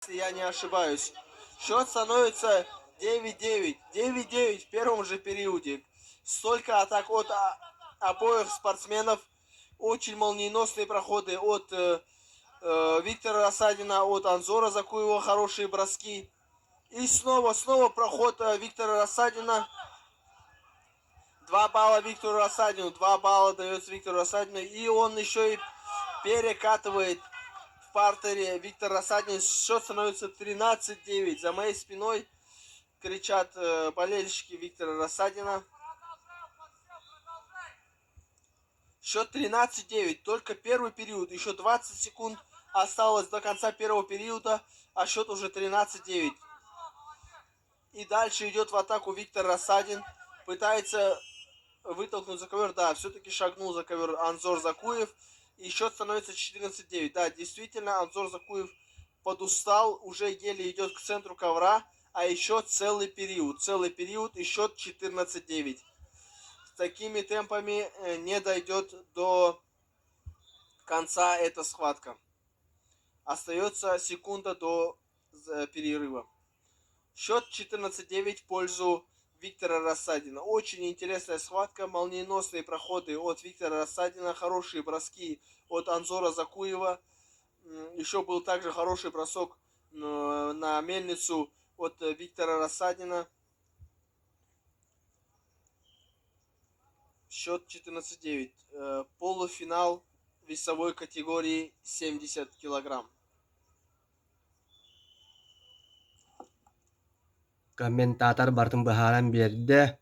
если я не ошибаюсь. Счет становится 9-9. 9-9 в первом же периоде. Столько атак от обоих спортсменов. Очень молниеносные проходы от Виктора Рассадина, от Анзора Закуева. Хорошие броски. И снова проход Виктора Рассадина. 2 балла Виктору Рассадину. 2 балла дается Виктору Рассадину. И он еще и перекатывает в партере Виктор Рассадин. Счет становится 13-9. За моей спиной кричат болельщики Виктора Рассадина. Счет 13-9. Только первый период. Еще 20 секунд осталось до конца первого периода. А счет уже 13-9. И дальше идет в атаку Виктор Рассадин. Пытается вытолкнуть за ковер. Да, все-таки шагнул за ковер Анзор Закуев. И счет становится 14-9. Да, действительно, Анзор Закуев подустал. Уже еле идет к центру ковра. А еще целый период. Целый период и счет 14-9. С такими темпами не дойдет до конца эта схватка. Остается секунда до перерыва. Счет 14-9 в пользу Виктора Рассадина. Очень интересная схватка. Молниеносные проходы от Виктора Рассадина. Хорошие броски от Анзора Закуева. Еще был также хороший бросок на мельницу от Виктора Рассадина. Счет 14-9. Полуфинал весовой категории 70 килограмм. Комментатор бартын бахаран берді.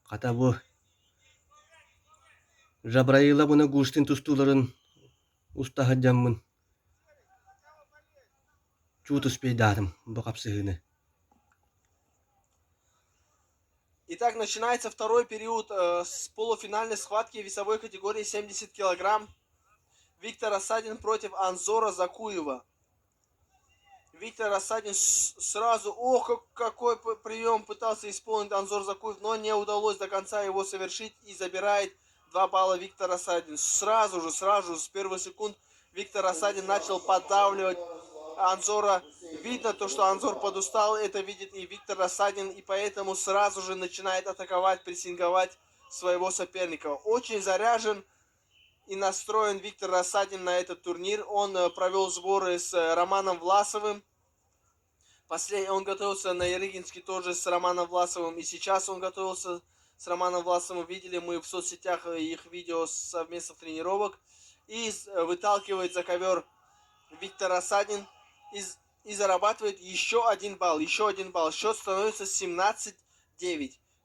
Қата бұ. Жабраила бұны гуштин тустуларын устаға жаммын. Чутус пейдадым бұ қапсығыны. Итак, начинается второй период с полуфинальной схватки весовой категории 70 килограмм. Виктор Рассадин против Анзора Закуева. Виктор Рассадин сразу, какой прием пытался исполнить Анзор Закуев, но не удалось до конца его совершить и забирает 2 балла Виктор Рассадин. Сразу же, с первых секунд Виктор Рассадин начал поддавливать Анзора. Видно то, что Анзор подустал, это видит и Виктор Рассадин, и поэтому сразу же начинает атаковать, прессинговать своего соперника. Очень заряжен и настроен Виктор Рассадин на этот турнир. Он провел сборы с Романом Власовым. Он готовился на Ярыгинске тоже с Романом Власовым. И сейчас он готовился с Романом Власовым. Видели мы в соцсетях их видео совместных тренировок. И выталкивает за ковер Виктор Рассадин. И зарабатывает еще один балл. Счет становится 17-9.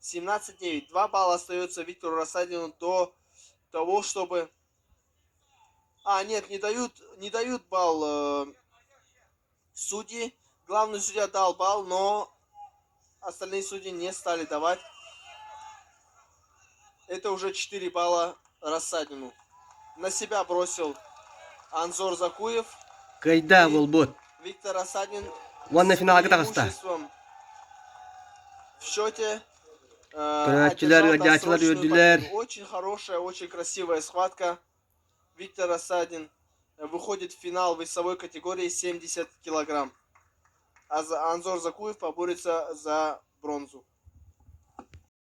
17-9. 2 балла остается Виктору Рассадину до того, чтобы... Нет, не дают балл судьи. Главный судья дал балл, но остальные судьи не стали давать. Это уже 4 балла Рассадину. На себя бросил Анзор Закуев. Кайда волбот. Виктор Рассадин Ванна с финал преимуществом в счете. Очень хорошая, очень красивая схватка. Виктор Рассадин выходит в финал весовой категории 70 килограмм. А Анзор Закуев поборется за бронзу.